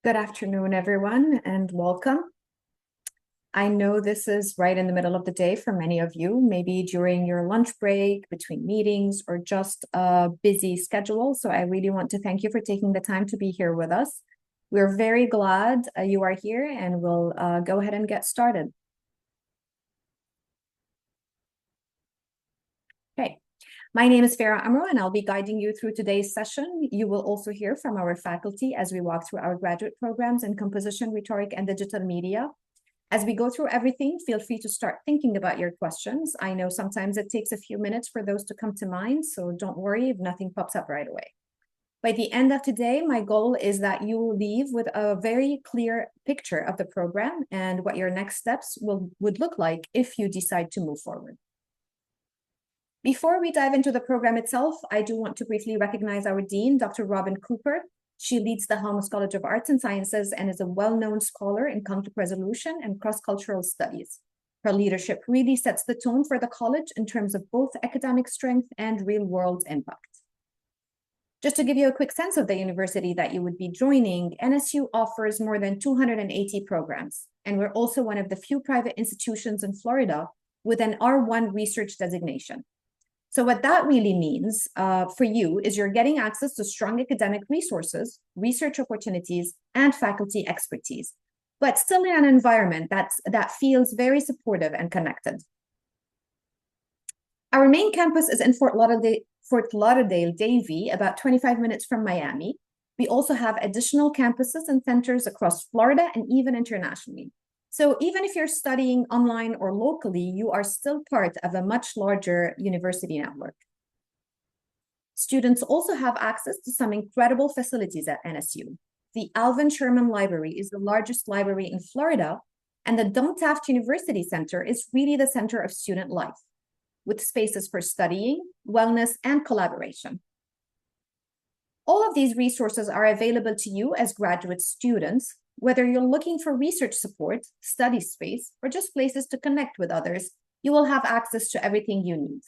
Good afternoon, everyone, and welcome. I know this is right in the middle of the day for many of you, maybe during your lunch break, between meetings, or just a busy schedule. So I really want to thank you for taking the time to be here with us. We're very glad you are here, and we'll go ahead and get started. Okay. My name is Farah Amro, and I'll be guiding you through today's session. You will also hear from our faculty as we walk through our graduate programs in composition, rhetoric, and digital media. As we go through everything, feel free to start thinking about your questions. I know sometimes it takes a few minutes for those to come to mind, so don't worry if nothing pops up right away. By the end of today, my goal is that you will leave with a very clear picture of the program and what your next steps would look like if you decide to move forward. Before we dive into the program itself, I do want to briefly recognize our dean, Dr. Robin Cooper. She leads the Halmos College of Arts and Sciences and is a well-known scholar in conflict resolution and cross-cultural studies. Her leadership really sets the tone for the college in terms of both academic strength and real-world impact. Just to give you a quick sense of the university that you would be joining, NSU offers more than 280 programs, and we're also one of the few private institutions in Florida with an R1 research designation. So what that really means for you is you're getting access to strong academic resources, research opportunities, and faculty expertise, but still in an environment that feels very supportive and connected. Our main campus is in Fort Lauderdale, Davie, about 25 minutes from Miami. We also have additional campuses and centers across Florida and even internationally. So even if you're studying online or locally, you are still part of a much larger university network. Students also have access to some incredible facilities at NSU. The Alvin Sherman Library is the largest library in Florida, and the Don Taft University Center is really the center of student life, with spaces for studying, wellness, and collaboration. All of these resources are available to you as graduate students, whether you're looking for research support, study space, or just places to connect with others. You will have access to everything you need.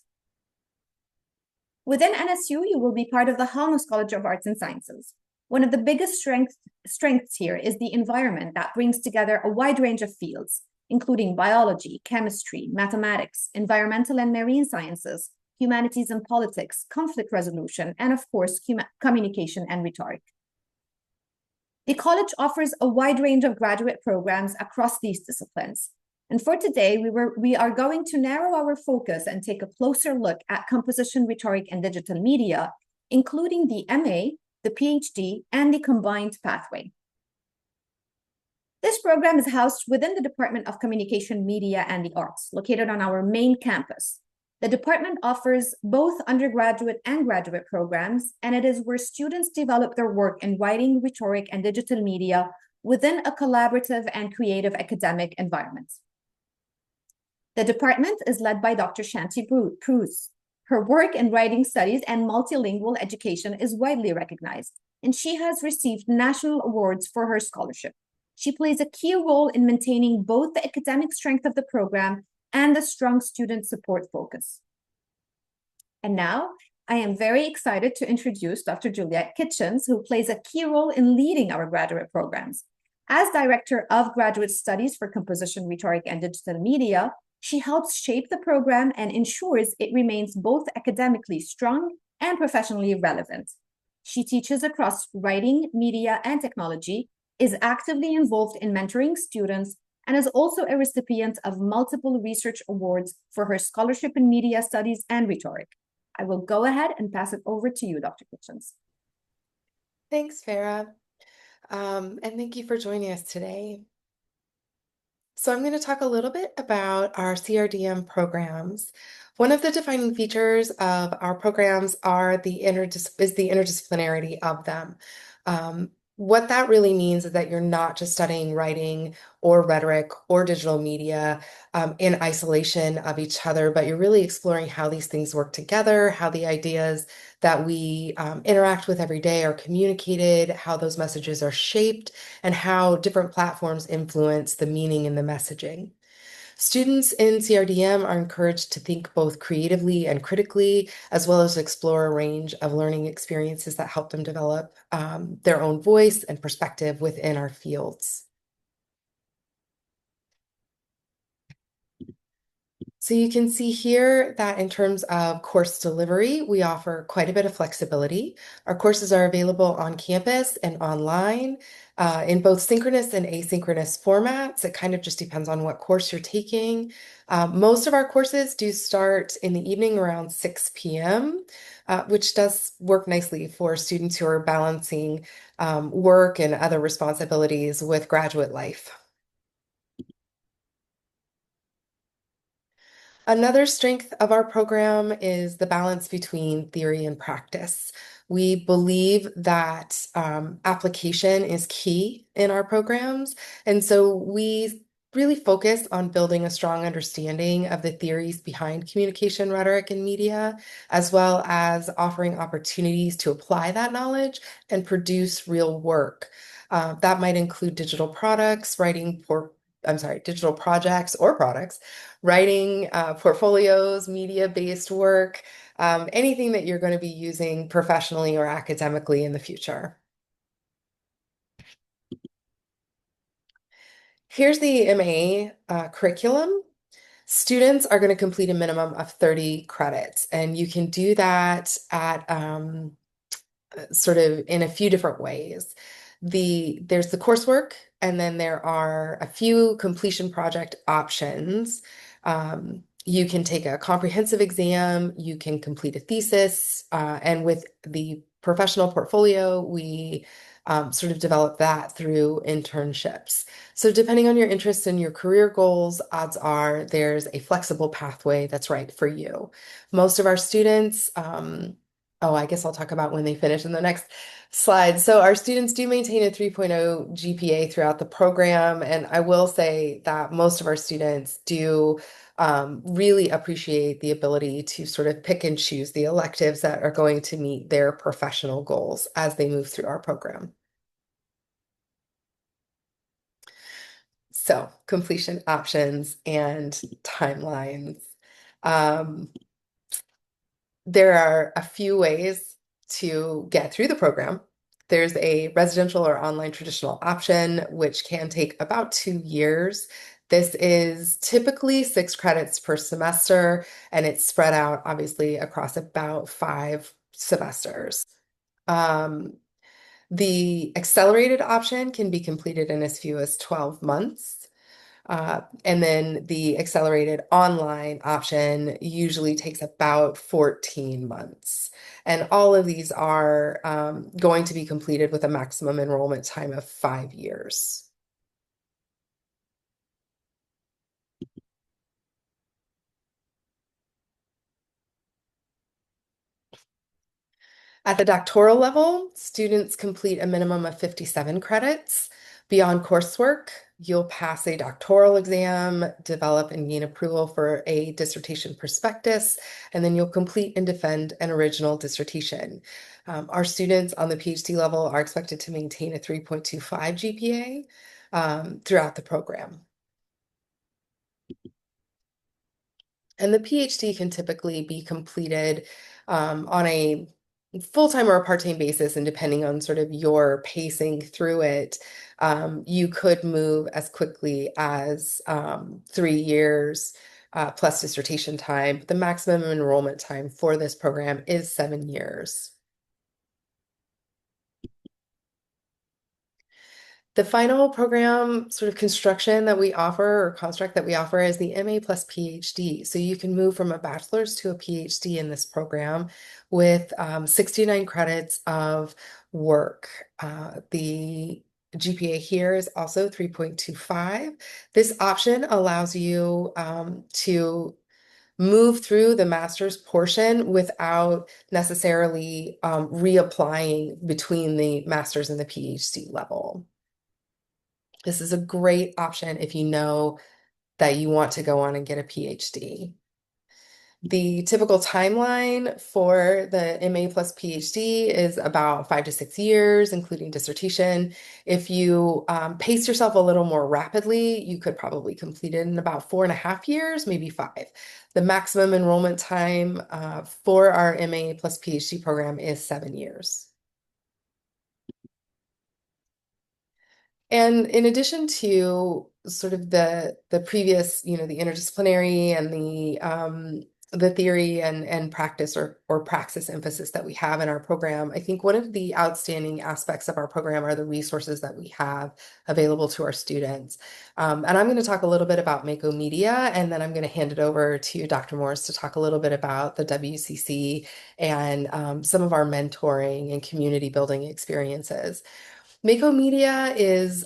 Within NSU, you will be part of the Halmos College of Arts and Sciences. One of the biggest strengths here is the environment that brings together a wide range of fields, including biology, chemistry, mathematics, environmental and marine sciences, humanities and politics, conflict resolution, and of course, communication and rhetoric. The college offers a wide range of graduate programs across these disciplines. And for today, we are going to narrow our focus and take a closer look at composition, rhetoric, and digital media, including the MA, the PhD, and the combined pathway. This program is housed within the Department of Communication, Media, and the Arts, located on our main campus. The department offers both undergraduate and graduate programs, and it is where students develop their work in writing, rhetoric, and digital media within a collaborative and creative academic environment. The department is led by Dr. Shanti Pruz. Her work in writing studies and multilingual education is widely recognized, and she has received national awards for her scholarship. She plays a key role in maintaining both the academic strength of the program and the strong student support focus. And now, I am very excited to introduce Dr. Juliette Kitchens, who plays a key role in leading our graduate programs. As Director of Graduate Studies for Composition, Rhetoric, and Digital Media, she helps shape the program and ensures it remains both academically strong and professionally relevant. She teaches across writing, media, and technology, is actively involved in mentoring students, and is also a recipient of multiple research awards for her scholarship in media studies and rhetoric. I will go ahead and pass it over to you, Dr. Kitchens. Thanks, Farah. And thank you for joining us today. So I'm going to talk a little bit about our CRDM programs. One of the defining features of our programs is the interdisciplinarity of them. What that really means is that you're not just studying writing or rhetoric or digital media in isolation of each other, but you're really exploring how these things work together, how the ideas that we interact with every day are communicated, how those messages are shaped, and how different platforms influence the meaning and the messaging. Students in CRDM are encouraged to think both creatively and critically, as well as explore a range of learning experiences that help them develop their own voice and perspective within our fields. So you can see here that in terms of course delivery, we offer quite a bit of flexibility. Our courses are available on campus and online in both synchronous and asynchronous formats. It kind of just depends on what course you're taking. Most of our courses do start in the evening around 6 p.m., which does work nicely for students who are balancing work and other responsibilities with graduate life. Another strength of our program is the balance between theory and practice. We believe that application is key in our programs, and so we really focus on building a strong understanding of the theories behind communication, rhetoric, and media, as well as offering opportunities to apply that knowledge and produce real work. That might include digital products, digital projects or products, writing, portfolios, media-based work, anything that you're going to be using professionally or academically in the future. Here's the MA curriculum. Students are going to complete a minimum of 30 credits, and you can do that at sort of in a few different ways. There's the coursework, and then there are a few completion project options. You can take a comprehensive exam, you can complete a thesis, and with the professional portfolio, we sort of develop that through internships. So depending on your interests and your career goals, odds are there's a flexible pathway that's right for you. Most of our students, oh, I guess I'll talk about when they finish in the next slide. So our students do maintain a 3.0 GPA throughout the program, and I will say that most of our students do really appreciate the ability to sort of pick and choose the electives that are going to meet their professional goals as they move through our program. So completion options and timelines. Um, There are a few ways to get through the program. There's a residential or online traditional option, which can take about 2 years. This is typically 6 credits per semester, and it's spread out obviously across about 5 semesters. Um, the accelerated option can be completed in as few as 12 months. And then the accelerated online option usually takes about 14 months. And all of these are going to be completed with a maximum enrollment time of 5 years. At the doctoral level, students complete a minimum of 57 credits. Beyond coursework, you'll pass a doctoral exam, develop and gain approval for a dissertation prospectus, and then you'll complete and defend an original dissertation. Our students on the PhD level are expected to maintain a 3.25 GPA throughout the program. And the PhD can typically be completed on a full-time or a part-time basis, and depending on sort of your pacing through it, you could move as quickly as 3 years plus dissertation time. The maximum enrollment time for this program is 7 years. The final program sort of construction that we offer or construct that we offer is the MA plus PhD. So you can move from a bachelor's to a PhD in this program with 69 credits of work. The GPA here is also 3.25. This option allows you to move through the master's portion without necessarily reapplying between the master's and the PhD level. This is a great option if you know that you want to go on and get a PhD. The typical timeline for the MA plus PhD is about 5 to 6 years, including dissertation. If you pace yourself a little more rapidly, you could probably complete it in about 4.5 years, maybe 5. The maximum enrollment time for our MA plus PhD program is 7 years. And in addition to sort of the previous, the interdisciplinary and the theory and practice or praxis emphasis that we have in our program, I think one of the outstanding aspects of our program are the resources that we have available to our students. And I'm going to talk a little bit about Mako Media, and then I'm going to hand it over to Dr. Morris to talk a little bit about the WCC and some of our mentoring and community building experiences. Mako Media is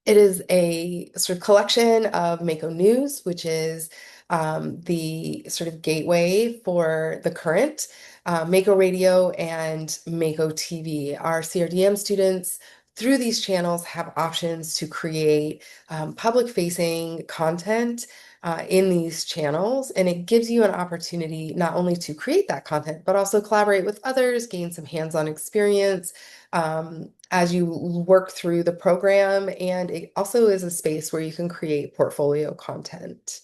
it is a sort of collection of Mako News, which is the sort of gateway for the current Mako Radio and Mako TV. Our CRDM students, through these channels, have options to create public-facing content in these channels, and it gives you an opportunity not only to create that content, but also collaborate with others, gain some hands-on experience as you work through the program, and it also is a space where you can create portfolio content.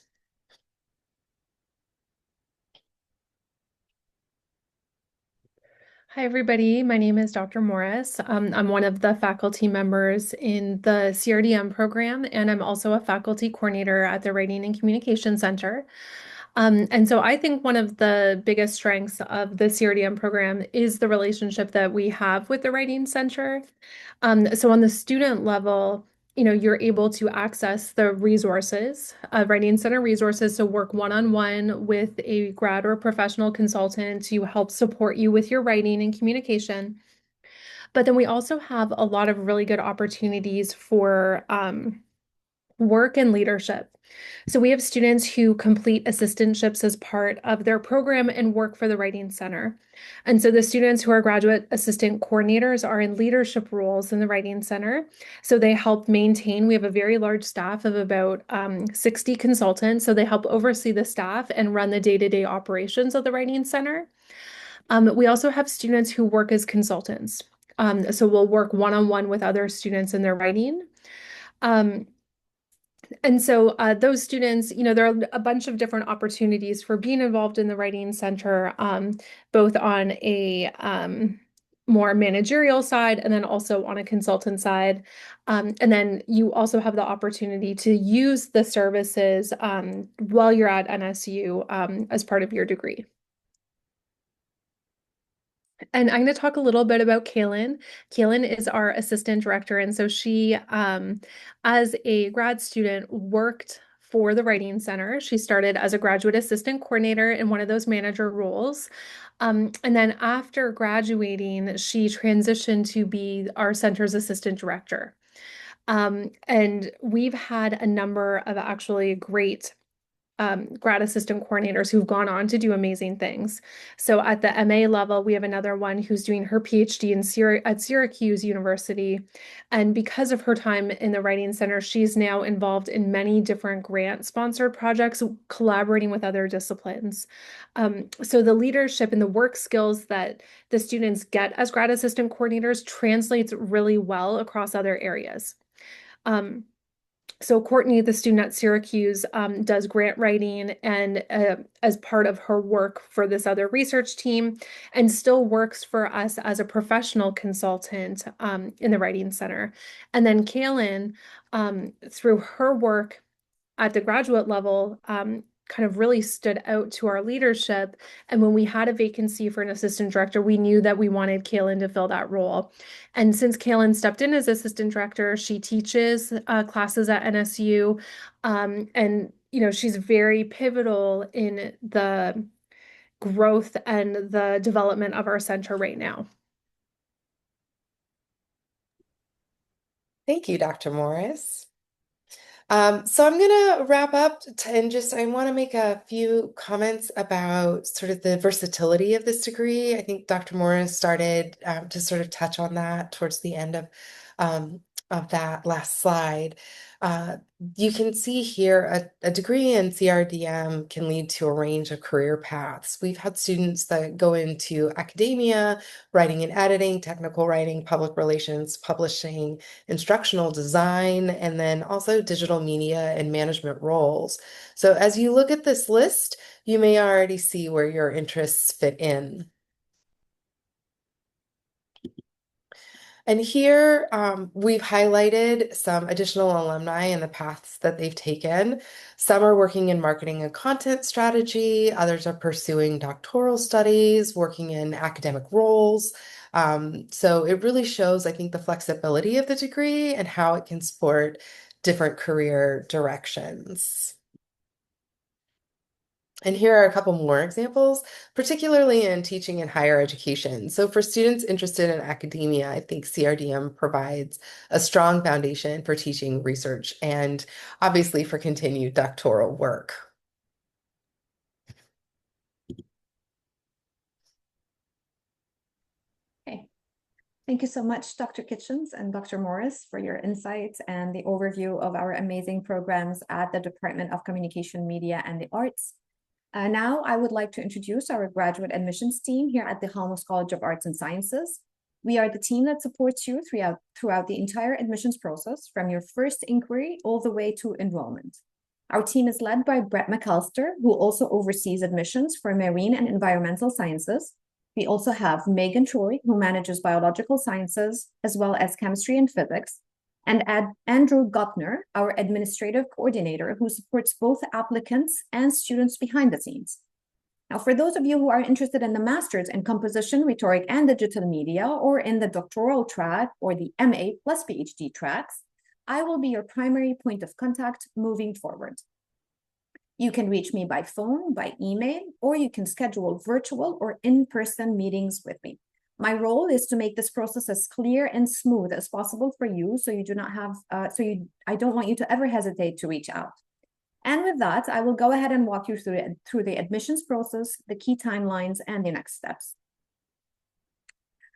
Hi, everybody. My name is Dr. Morris. I'm one of the faculty members in the CRDM program, and I'm also a faculty coordinator at the Writing and Communication Center. And so I think one of the biggest strengths of the CRDM program is the relationship that we have with the Writing Center. So on the student level, you're able to access the resources, Writing Center resources, so work one-on-one with a grad or professional consultant to help support you with your writing and communication. But then we also have a lot of really good opportunities for work and leadership. So we have students who complete assistantships as part of their program and work for the Writing Center. And so the students who are graduate assistant coordinators are in leadership roles in the Writing Center. So they help maintain, we have a very large staff of about 60 consultants. So they help oversee the staff and run the day-to-day operations of the Writing Center. We also have students who work as consultants. So we'll work one-on-one with other students in their writing. And so those students, there are a bunch of different opportunities for being involved in the Writing Center, both on a more managerial side and then also on a consultant side. And then you also have the opportunity to use the services while you're at NSU as part of your degree. And I'm going to talk a little bit about Kaylin. Kaylin is our assistant director. And so she, as a grad student, worked for the Writing Center. She started as a graduate assistant coordinator in one of those manager roles. And then after graduating, she transitioned to be our center's assistant director. And we've had a number of actually great grad assistant coordinators who've gone on to do amazing things. So at the MA level, we have another one who's doing her PhD at Syracuse University. And because of her time in the Writing Center, she's now involved in many different grant-sponsored projects, collaborating with other disciplines. So the leadership and the work skills that the students get as grad assistant coordinators translates really well across other areas. So Courtney, the student at Syracuse, does grant writing and as part of her work for this other research team, and still works for us as a professional consultant in the Writing Center. And then Kaylin, through her work at the graduate level, kind of really stood out to our leadership. And when we had a vacancy for an assistant director, we knew that we wanted Kaylin to fill that role. And since Kaylin stepped in as assistant director, she teaches classes at NSU. And, she's very pivotal in the growth and the development of our center right now. Thank you, Dr. Morris. So I'm going to wrap up and I want to make a few comments about sort of the versatility of this degree. I think Dr. Morris started to sort of touch on that towards the end of of that last slide, you can see here a degree in CRDM can lead to a range of career paths. We've had students that go into academia, writing and editing, technical writing, public relations, publishing, instructional design, and then also digital media and management roles. So as you look at this list, you may already see where your interests fit in. And here we've highlighted some additional alumni and the paths that they've taken. Some are working in marketing and content strategy, others are pursuing doctoral studies, working in academic roles. So it really shows, I think, the flexibility of the degree and how it can support different career directions. And here are a couple more examples, particularly in teaching and higher education. So for students interested in academia, I think CRDM provides a strong foundation for teaching, research, and obviously for continued doctoral work. Okay. Thank you so much, Dr. Kitchens and Dr. Morris, for your insights and the overview of our amazing programs at the Department of Communication, Media, and the Arts. Now, I would like to introduce our graduate admissions team here at the Halmos College of Arts and Sciences. We are the team that supports you throughout the entire admissions process, from your first inquiry all the way to enrollment. Our team is led by Brett McAllister, who also oversees admissions for marine and environmental sciences. We also have Megan Troy, who manages biological sciences, as well as chemistry and physics, and Andrew Gutner, our administrative coordinator, who supports both applicants and students behind the scenes. Now, for those of you who are interested in the master's in composition, rhetoric, and digital media, or in the doctoral track or the MA plus PhD tracks, I will be your primary point of contact moving forward. You can reach me by phone, by email, or you can schedule virtual or in-person meetings with me. My role is to make this process as clear and smooth as possible for you, so you do not have, I don't want you to ever hesitate to reach out. And with that, I will go ahead and walk you through the admissions process, the key timelines, and the next steps.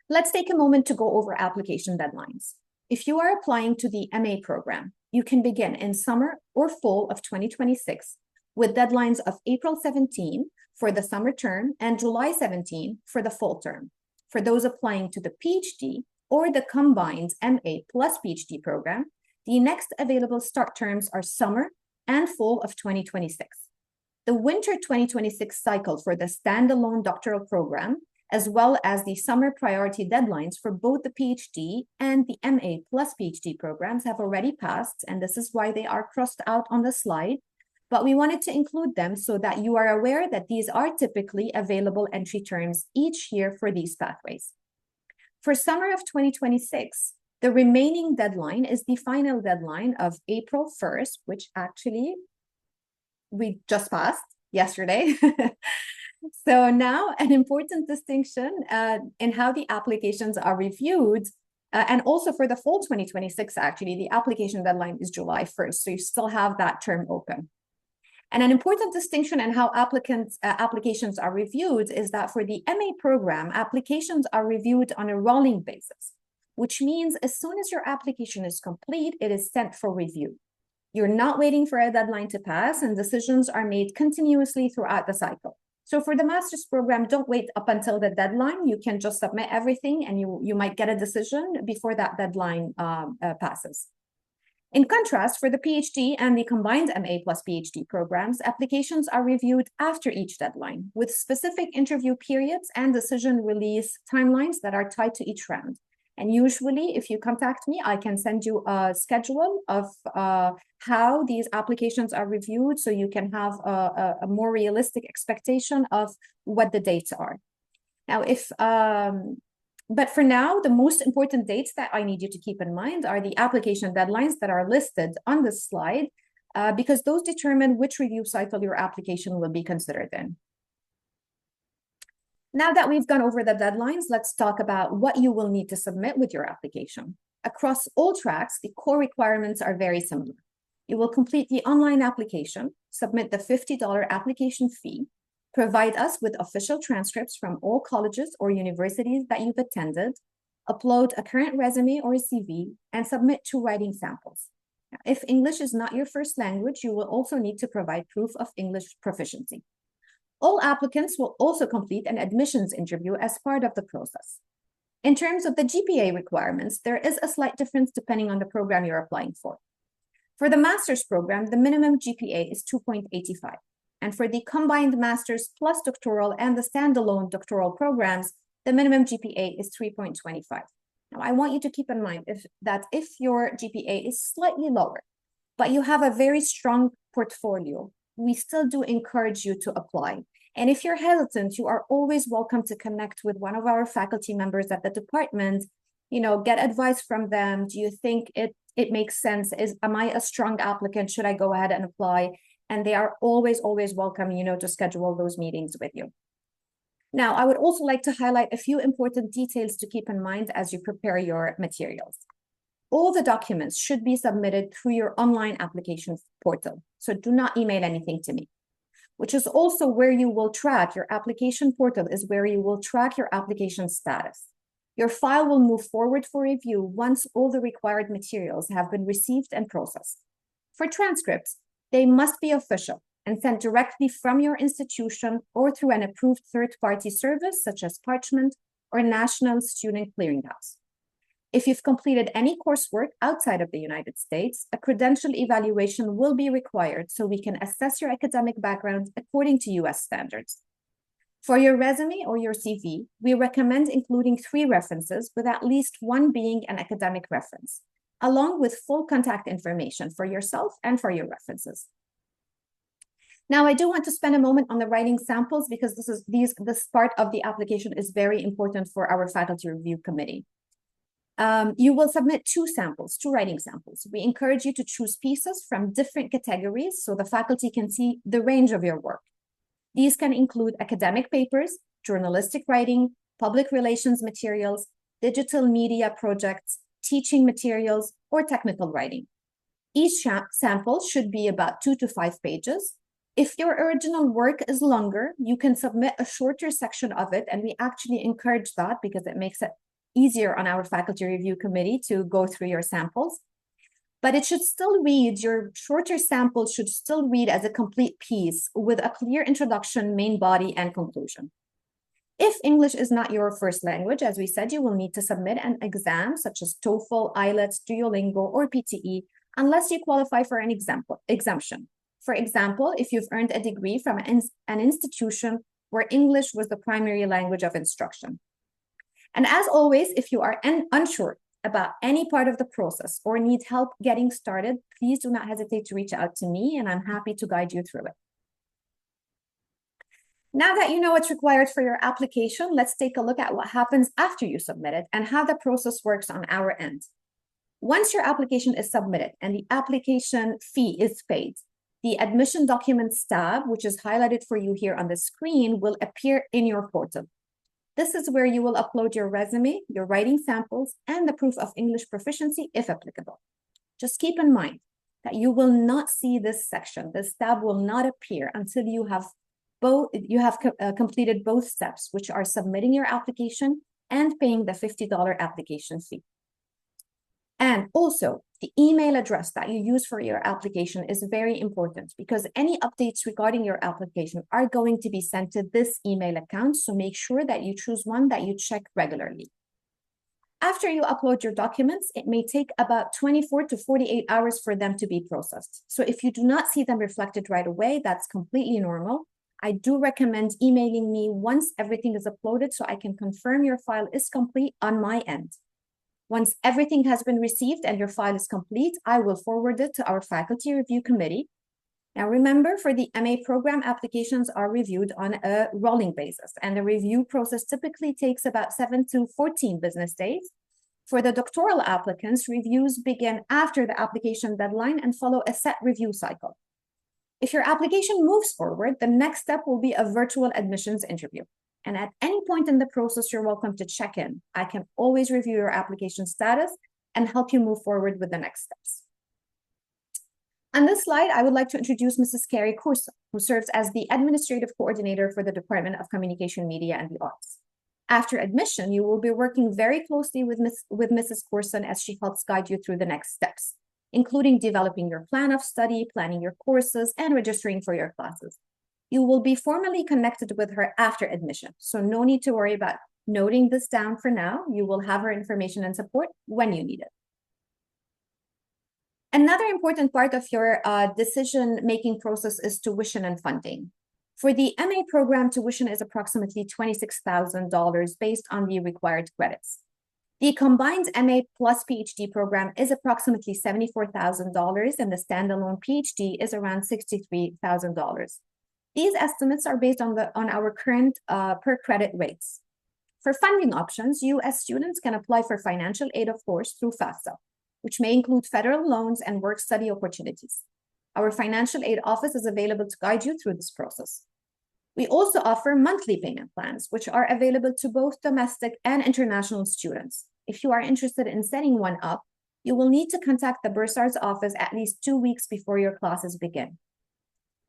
Let's take a moment to go over application deadlines. If you are applying to the MA program, you can begin in summer or fall of 2026 with deadlines of April 17 for the summer term and July 17 for the fall term. For those applying to the PhD or the combined MA plus PhD program, the next available start terms are summer and fall of 2026. The winter 2026 cycle for the standalone doctoral program, as well as the summer priority deadlines for both the PhD and the MA plus PhD programs, have already passed, and this is why they are crossed out on the slide. But we wanted to include them so that you are aware that these are typically available entry terms each year for these pathways. For summer of 2026, the remaining deadline is the final deadline of April 1st, which actually we just passed yesterday. So now an important distinction in how the applications are reviewed, and also for the fall 2026, actually, the application deadline is July 1st, so you still have that term open. And an important distinction in how applications are reviewed is that for the MA program, applications are reviewed on a rolling basis, which means as soon as your application is complete, it is sent for review. You're not waiting for a deadline to pass, and decisions are made continuously throughout the cycle. So for the master's program, don't wait up until the deadline. You can just submit everything and you might get a decision before that deadline passes. In contrast, for the PhD and the combined MA plus PhD programs, applications are reviewed after each deadline with specific interview periods and decision release timelines that are tied to each round. And usually, if you contact me, I can send you a schedule of how these applications are reviewed so you can have a more realistic expectation of what the dates are. Now, but for now, the most important dates that I need you to keep in mind are the application deadlines that are listed on this slide, because those determine which review cycle your application will be considered in. Now that we've gone over the deadlines, let's talk about what you will need to submit with your application. Across all tracks, the core requirements are very similar. You will complete the online application, submit the $50 application fee, provide us with official transcripts from all colleges or universities that you've attended, upload a current resume or a CV, and submit 2 writing samples. Now, if English is not your first language, you will also need to provide proof of English proficiency. All applicants will also complete an admissions interview as part of the process. In terms of the GPA requirements, there is a slight difference depending on the program you're applying for. For the master's program, the minimum GPA is 2.85. And for the combined master's plus doctoral and the standalone doctoral programs, the minimum GPA is 3.25. Now, I want you to keep in mind if your GPA is slightly lower, but you have a very strong portfolio, we still do encourage you to apply. And if you're hesitant, you are always welcome to connect with one of our faculty members at the department, get advice from them. Do you think it makes sense? Am I a strong applicant? Should I go ahead and apply? And they are always welcome, to schedule those meetings with you. Now, I would also like to highlight a few important details to keep in mind as you prepare your materials. All the documents should be submitted through your online application portal. So do not email anything to me, which is also where you will track your application portal is where you will track your application status. Your file will move forward for review once all the required materials have been received and processed. For transcripts, they must be official and sent directly from your institution or through an approved third-party service such as Parchment or National Student Clearinghouse. If you've completed any coursework outside of the United States, a credential evaluation will be required so we can assess your academic background according to US standards. For your resume or your CV, we recommend including 3 references, with at least 1 being an academic reference, along with full contact information for yourself and for your references. Now, I do want to spend a moment on the writing samples because this part of the application is very important for our faculty review committee. You will submit 2 writing samples. We encourage you to choose pieces from different categories so the faculty can see the range of your work. These can include academic papers, journalistic writing, public relations materials, digital media projects, teaching materials, or technical writing. Each sample should be about 2 to 5 pages. If your original work is longer, you can submit a shorter section of it, and we actually encourage that because it makes it easier on our faculty review committee to go through your samples. But it should still read, your shorter sample should still read as a complete piece with a clear introduction, main body, and conclusion. If English is not your first language, as we said, you will need to submit an exam such as TOEFL, IELTS, Duolingo, or PTE, unless you qualify for an exemption. For example, if you've earned a degree from an institution where English was the primary language of instruction. And as always, if you are unsure about any part of the process or need help getting started, please do not hesitate to reach out to me, and I'm happy to guide you through it. Now that you know what's required for your application, let's take a look at what happens after you submit it and how the process works on our end. Once your application is submitted and the application fee is paid, the admission documents tab, which is highlighted for you here on the screen, will appear in your portal. This is where you will upload your resume, your writing samples, and the proof of English proficiency, if applicable. Just keep in mind that you will not see this section. This tab will not appear until you have completed both steps, which are submitting your application and paying the $50 application fee. And also, the email address that you use for your application is very important because any updates regarding your application are going to be sent to this email account, so make sure that you choose one that you check regularly. After you upload your documents, it may take about 24 to 48 hours for them to be processed. So if you do not see them reflected right away, that's completely normal. I do recommend emailing me once everything is uploaded so I can confirm your file is complete on my end. Once everything has been received and your file is complete, I will forward it to our faculty review committee. Now remember, for the MA program, applications are reviewed on a rolling basis, and the review process typically takes about 7 to 14 business days. For the doctoral applicants, reviews begin after the application deadline and follow a set review cycle. If your application moves forward, the next step will be a virtual admissions interview. And at any point in the process, you're welcome to check in. I can always review your application status and help you move forward with the next steps. On this slide, I would like to introduce Mrs. Carrie Corso, who serves as the Administrative Coordinator for the Department of Communication, Media, and the Arts. After admission, you will be working very closely with Mrs. Corson as she helps guide you through the next steps, including developing your plan of study, planning your courses, and registering for your classes. You will be formally connected with her after admission, so no need to worry about noting this down for now. You will have her information and support when you need it. Another important part of your decision-making process is tuition and funding. For the MA program, tuition is approximately $26,000 based on the required credits. The combined MA plus PhD program is approximately $74,000, and the standalone PhD is around $63,000. These estimates are based on our current per credit rates. For funding options, you as students can apply for financial aid, of course, through FAFSA, which may include federal loans and work-study opportunities. Our financial aid office is available to guide you through this process. We also offer monthly payment plans, which are available to both domestic and international students. If you are interested in setting one up, you will need to contact the Bursar's office at least 2 weeks before your classes begin.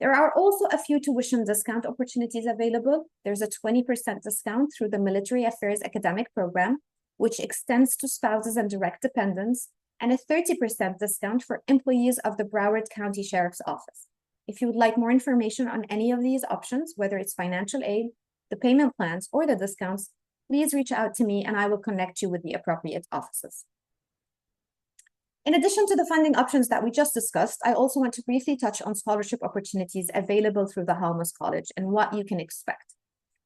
There are also a few tuition discount opportunities available. There's a 20% discount through the Military Affairs Academic Program, which extends to spouses and direct dependents, and a 30% discount for employees of the Broward County Sheriff's Office. If you would like more information on any of these options, whether it's financial aid, the payment plans, or the discounts, please reach out to me and I will connect you with the appropriate offices. In addition to the funding options that we just discussed, I also want to briefly touch on scholarship opportunities available through the Halmos College and what you can expect.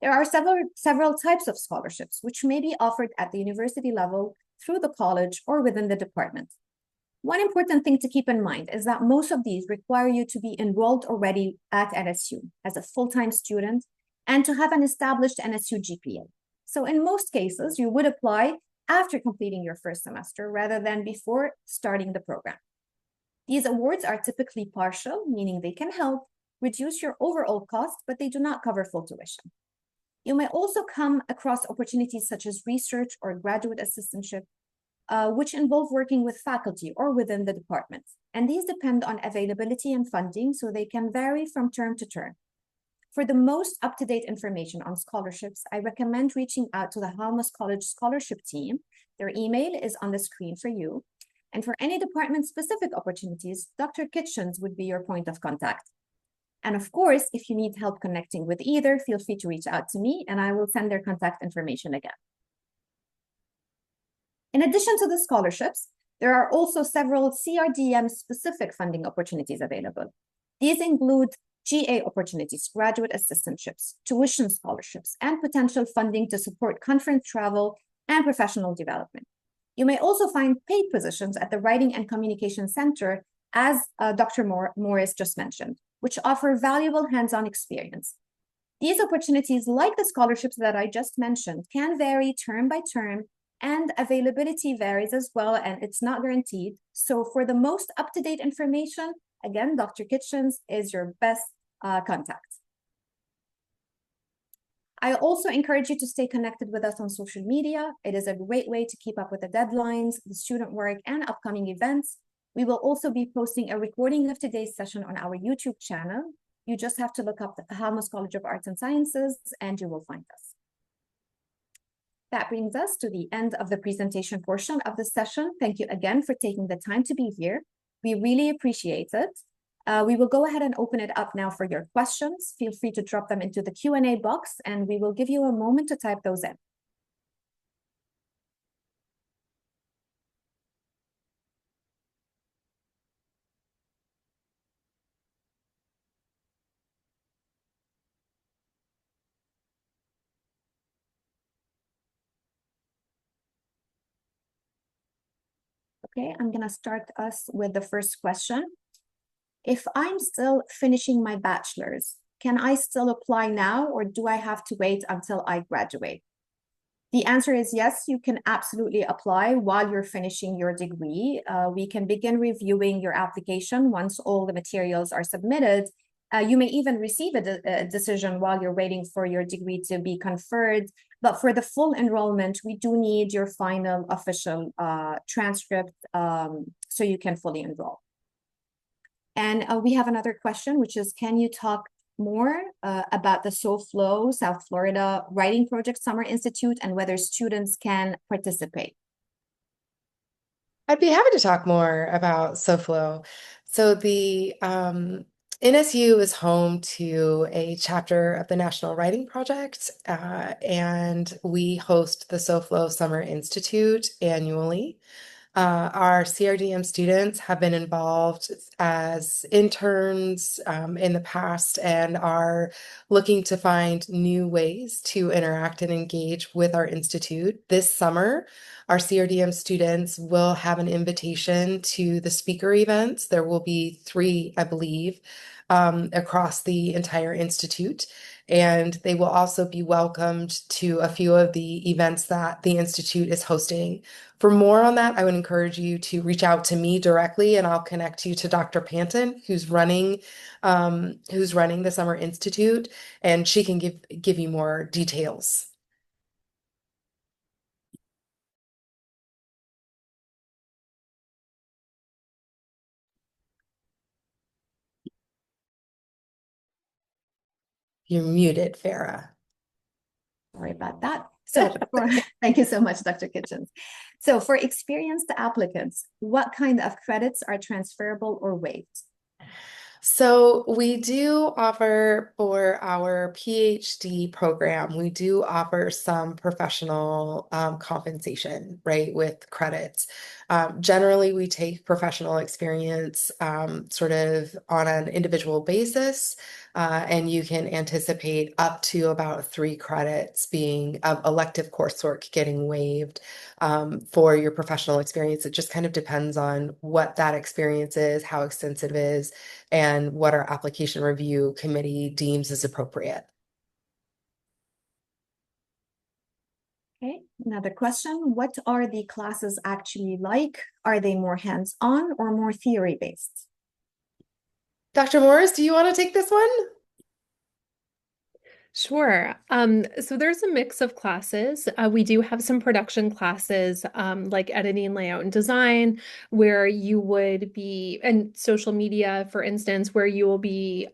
There are several types of scholarships which may be offered at the university level, through the college, or within the department. One important thing to keep in mind is that most of these require you to be enrolled already at NSU as a full-time student and to have an established NSU GPA. So in most cases, you would apply after completing your first semester rather than before starting the program. These awards are typically partial, meaning they can help reduce your overall cost, but they do not cover full tuition. You may also come across opportunities such as research or graduate assistantship, which involve working with faculty or within the department. And these depend on availability and funding, so they can vary from term to term. For the most up-to-date information on scholarships, I recommend reaching out to the Halmos College Scholarship Team. Their email is on the screen for you. And for any department-specific opportunities, Dr. Kitchens would be your point of contact. And of course, if you need help connecting with either, feel free to reach out to me and I will send their contact information again. In addition to the scholarships, there are also several CRDM-specific funding opportunities available. These include GA opportunities, graduate assistantships, tuition scholarships, and potential funding to support conference travel and professional development. You may also find paid positions at the Writing and Communication Center, as Dr. Morris just mentioned, which offer valuable hands-on experience. These opportunities, like the scholarships that I just mentioned, can vary term by term, and availability varies as well, and it's not guaranteed. So for the most up-to-date information, again, Dr. Kitchens is your best contact. I also encourage you to stay connected with us on social media. It is a great way to keep up with the deadlines, the student work, and upcoming events. We will also be posting a recording of today's session on our YouTube channel. You just have to look up the Halmos College of Arts and Sciences and you will find us. That brings us to the end of the presentation portion of the session. Thank you again for taking the time to be here. We really appreciate it. We will go ahead and open it up now for your questions. Feel free to drop them into the Q&A box and we will give you a moment to type those in. Okay, I'm gonna start us with the first question. If I'm still finishing my bachelor's, can I still apply now or do I have to wait until I graduate? The answer is yes, you can absolutely apply while you're finishing your degree. We can begin reviewing your application once all the materials are submitted. You may even receive a decision while you're waiting for your degree to be conferred. But for the full enrollment, we do need your final official transcript so you can fully enroll. And we have another question, which is, can you talk more about the SoFlo South Florida Writing Project Summer Institute and whether students can participate? I'd be happy to talk more about SoFlo. So the NSU is home to a chapter of the National Writing Project, and we host the SoFlo Summer Institute annually. Our CRDM students have been involved as interns in the past and are looking to find new ways to interact and engage with our institute. This summer, our CRDM students will have an invitation to the speaker events. There will be three, I believe, across the entire institute. And they will also be welcomed to a few of the events that the Institute is hosting. For more on that, I would encourage you to reach out to me directly, and I'll connect you to Dr. Panton, who's running the Summer Institute, and she can give you more details. You're muted, Farah. Sorry about that. So thank you so much, Dr. Kitchens. So for experienced applicants, what kind of credits are transferable or waived? So we do offer for our PhD program, we do offer some professional compensation, right, with credits. Generally, we take professional experience sort of on an individual basis, and you can anticipate up to about 3 credits being of elective coursework getting waived for your professional experience. It just kind of depends on what that experience is, how extensive it is, and what our application review committee deems is appropriate. Okay, another question. What are the classes actually like? Are they more hands-on or more theory-based? Dr. Morris, do you want to take this one? Sure. So there's a mix of classes. We do have some production classes, like editing, layout, and design, where you would be, and social media, for instance, where you will be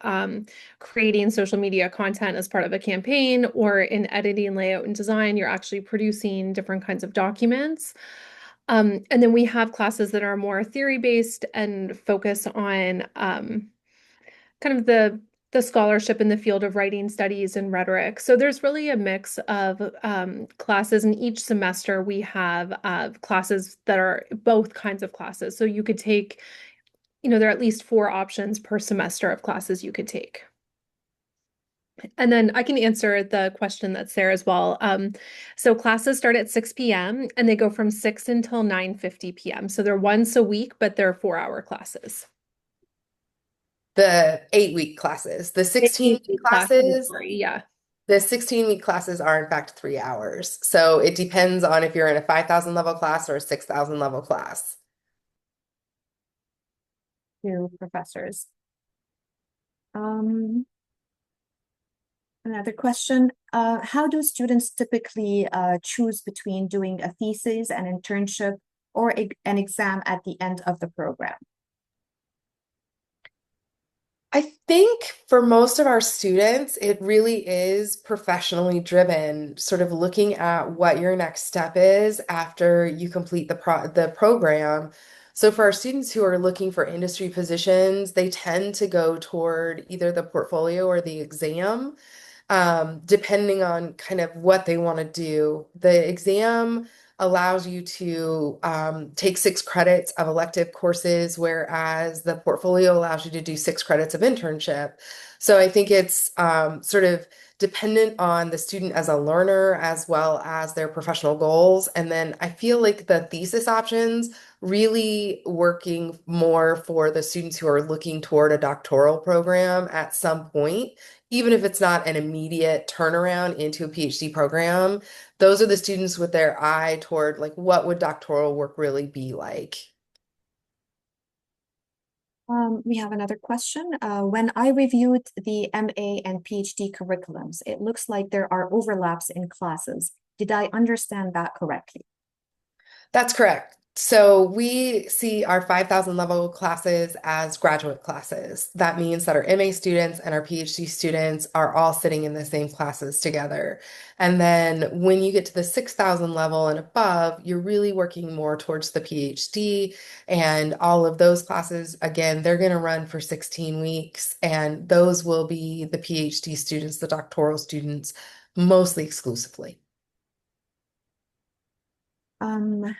creating social media content as part of a campaign, or in editing, layout, and design, you're actually producing different kinds of documents. And then we have classes that are more theory-based and focus on kind of the scholarship in the field of writing studies and rhetoric. So there's really a mix of classes, and each semester we have classes that are both kinds of classes. So you could take, there are at least 4 options per semester of classes you could take. And then I can answer the question that's there as well. So classes start at 6 p.m. and they go from 6 until 9:50 p.m. So they're once a week, but they're 4-hour classes. The 8-week classes, the 16-week classes, yeah. the 16-week classes are in fact 3 hours. So it depends on if you're in a 5,000 level class or a 6,000 level class. To professors. Another question, how do students typically choose between doing a thesis, an internship, or an exam at the end of the program? I think for most of our students, it really is professionally driven, sort of looking at what your next step is after you complete the program. So for our students who are looking for industry positions, they tend to go toward either the portfolio or the exam, depending on kind of what they want to do. The exam allows you to take 6 credits of elective courses, whereas the portfolio allows you to do 6 credits of internship. So I think it's sort of dependent on the student as a learner as well as their professional goals. And then I feel like the thesis options really working more for the students who are looking toward a doctoral program at some point, even if it's not an immediate turnaround into a PhD program. Those are the students with their eye toward like, what would doctoral work really be like? We have another question. When I reviewed the MA and PhD curriculums, it looks like there are overlaps in classes. Did I understand that correctly? That's correct. So we see our 5,000 level classes as graduate classes. That means that our MA students and our PhD students are all sitting in the same classes together. And then when you get to the 6,000 level and above, you're really working more towards the PhD. And all of those classes, again, they're going to run for 16 weeks. And those will be the PhD students, the doctoral students, mostly exclusively. Um,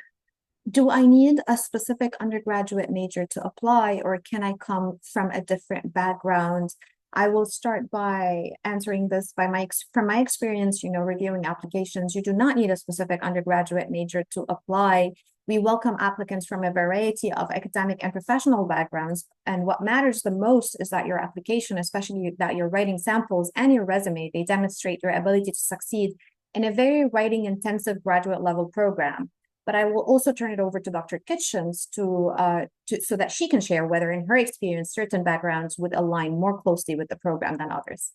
do I need a specific undergraduate major to apply, or can I come from a different background? I will start by answering this by from my experience, reviewing applications. You do not need a specific undergraduate major to apply. We welcome applicants from a variety of academic and professional backgrounds. And what matters the most is that your application, especially that your writing samples and your resume, they demonstrate your ability to succeed in a very writing intensive graduate level program. But I will also turn it over to Dr. Kitchens so that she can share whether in her experience certain backgrounds would align more closely with the program than others.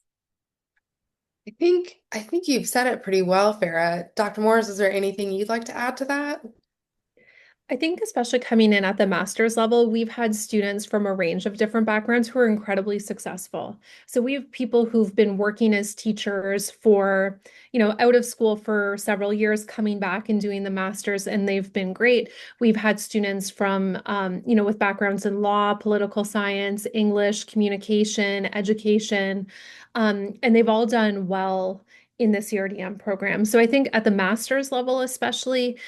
I think you've said it pretty well, Farah. Dr. Morris, is there anything you'd like to add to that? I think especially coming in at the master's level, we've had students from a range of different backgrounds who are incredibly successful. So we have people who've been working as teachers for, out of school for several years, coming back and doing the master's, and they've been great. We've had students from, with backgrounds in law, political science, English, communication, education, and they've all done well in the CRDM program. So I think at the master's level, especially,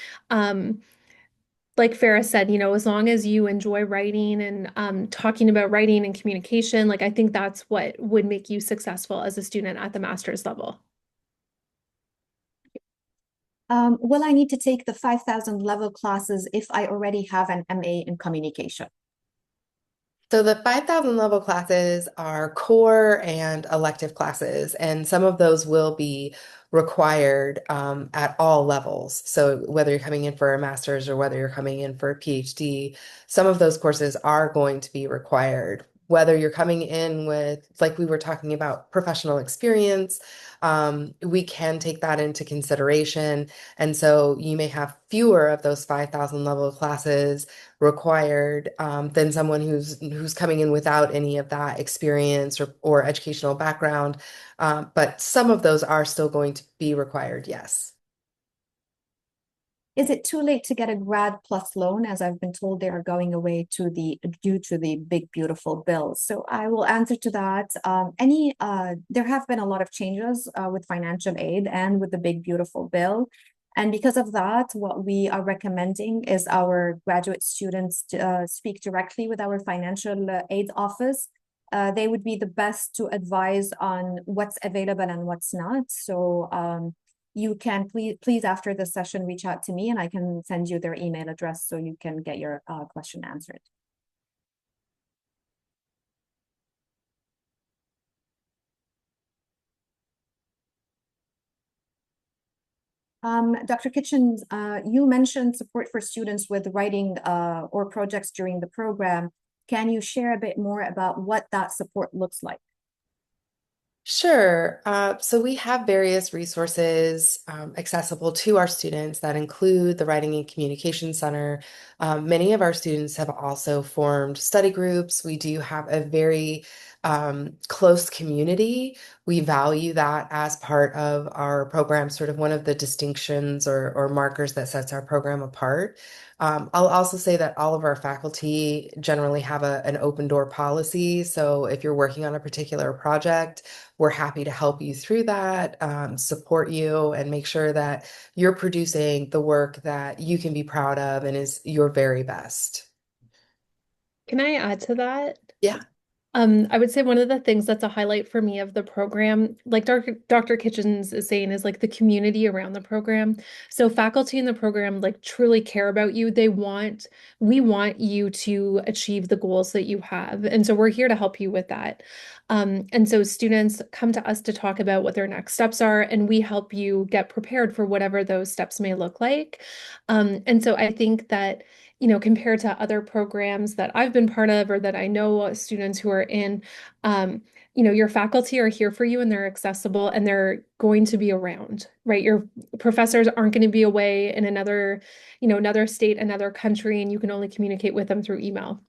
like Farah said, as long as you enjoy writing and talking about writing and communication, like I think that's what would make you successful as a student at the master's level. Will I need to take the 5,000 level classes if I already have an MA in communication? So the 5,000 level classes are core and elective classes, and some of those will be required at all levels. So whether you're coming in for a master's or whether you're coming in for a PhD, some of those courses are going to be required. Whether you're coming in with, like we were talking about, professional experience, we can take that into consideration. And so you may have fewer of those 5,000 level classes required than someone who's coming in without any of that experience or educational background. But some of those are still going to be required, yes. Is it too late to get a grad plus loan? As I've been told, they are going away due to the big beautiful bill. So I will answer to that. There have been a lot of changes with financial aid and with the big beautiful bill. And because of that, what we are recommending is our graduate students speak directly with our financial aid office. They would be the best to advise on what's available and what's not. So you can please after the session reach out to me and I can send you their email address so you can get your question answered. Dr. Kitchens, you mentioned support for students with writing or projects during the program. Can you share a bit more about what that support looks like? Sure. So we have various resources accessible to our students that include the Writing and Communication Center. Many of our students have also formed study groups. We do have a very close community. We value that as part of our program, sort of one of the distinctions or markers that sets our program apart. I'll also say that all of our faculty generally have an open door policy. So if you're working on a particular project, we're happy to help you through that, support you, and make sure that you're producing the work that you can be proud of and is your very best. Can I add to that? Yeah. I would say one of the things that's a highlight for me of the program, like Dr. Kitchens is saying, is like the community around the program. So faculty in the program like truly care about you. We want you to achieve the goals that you have. And so we're here to help you with that. And so students come to us to talk about what their next steps are, and we help you get prepared for whatever those steps may look like. And so I think that compared to other programs that I've been part of or that I know students who are in, your faculty are here for you and they're accessible and they're going to be around, right? Your professors aren't going to be away in another state, another country, and you can only communicate with them through email.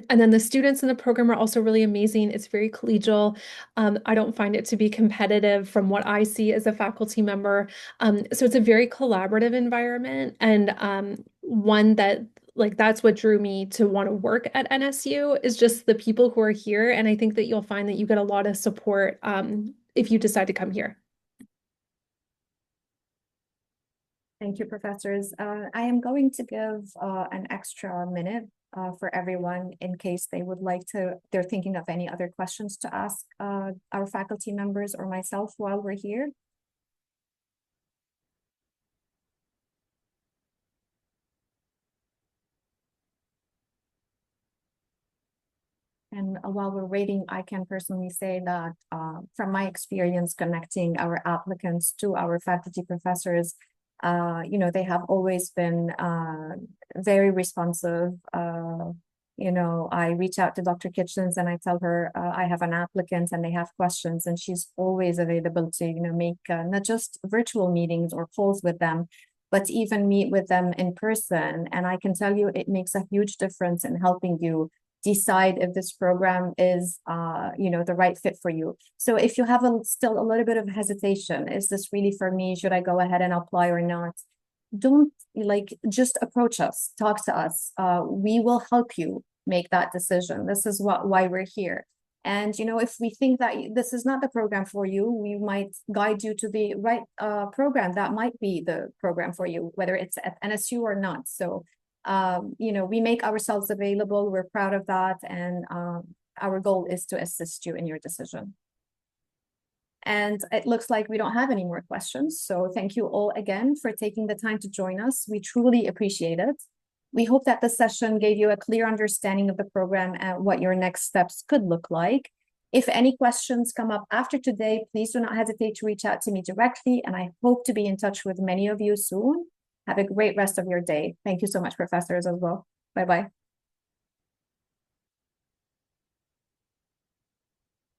And then the students in the program are also really amazing. It's very collegial. I don't find it to be competitive from what I see as a faculty member. So it's a very collaborative environment, and one that, like, that's what drew me to want to work at NSU, is just the people who are here. And I think that you'll find that you get a lot of support if you decide to come here. Thank you, professors. I am going to give an extra minute for everyone in case they would like to, they're thinking of any other questions to ask our faculty members or myself while we're here. And while we're waiting, I can personally say that from my experience connecting our applicants to our faculty professors, they have always been very responsive. I reach out to Dr. Kitchens and I tell her I have an applicant and they have questions, and she's always available to, make not just virtual meetings or calls with them, but even meet with them in person. And I can tell you it makes a huge difference in helping you decide if this program is, the right fit for you. So if you have still a little bit of hesitation, is this really for me? Should I go ahead and apply or not? Don't just approach us, talk to us. We will help you make that decision. This is why we're here. And, if we think that this is not the program for you, we might guide you to the right program that might be the program for you, whether it's at NSU or not. So we make ourselves available. We're proud of that. And our goal is to assist you in your decision. And it looks like we don't have any more questions. So thank you all again for taking the time to join us. We truly appreciate it. We hope that the session gave you a clear understanding of the program and what your next steps could look like. If any questions come up after today, please do not hesitate to reach out to me directly. And I hope to be in touch with many of you soon. Have a great rest of your day. Thank you so much, professors, as well. Bye-bye.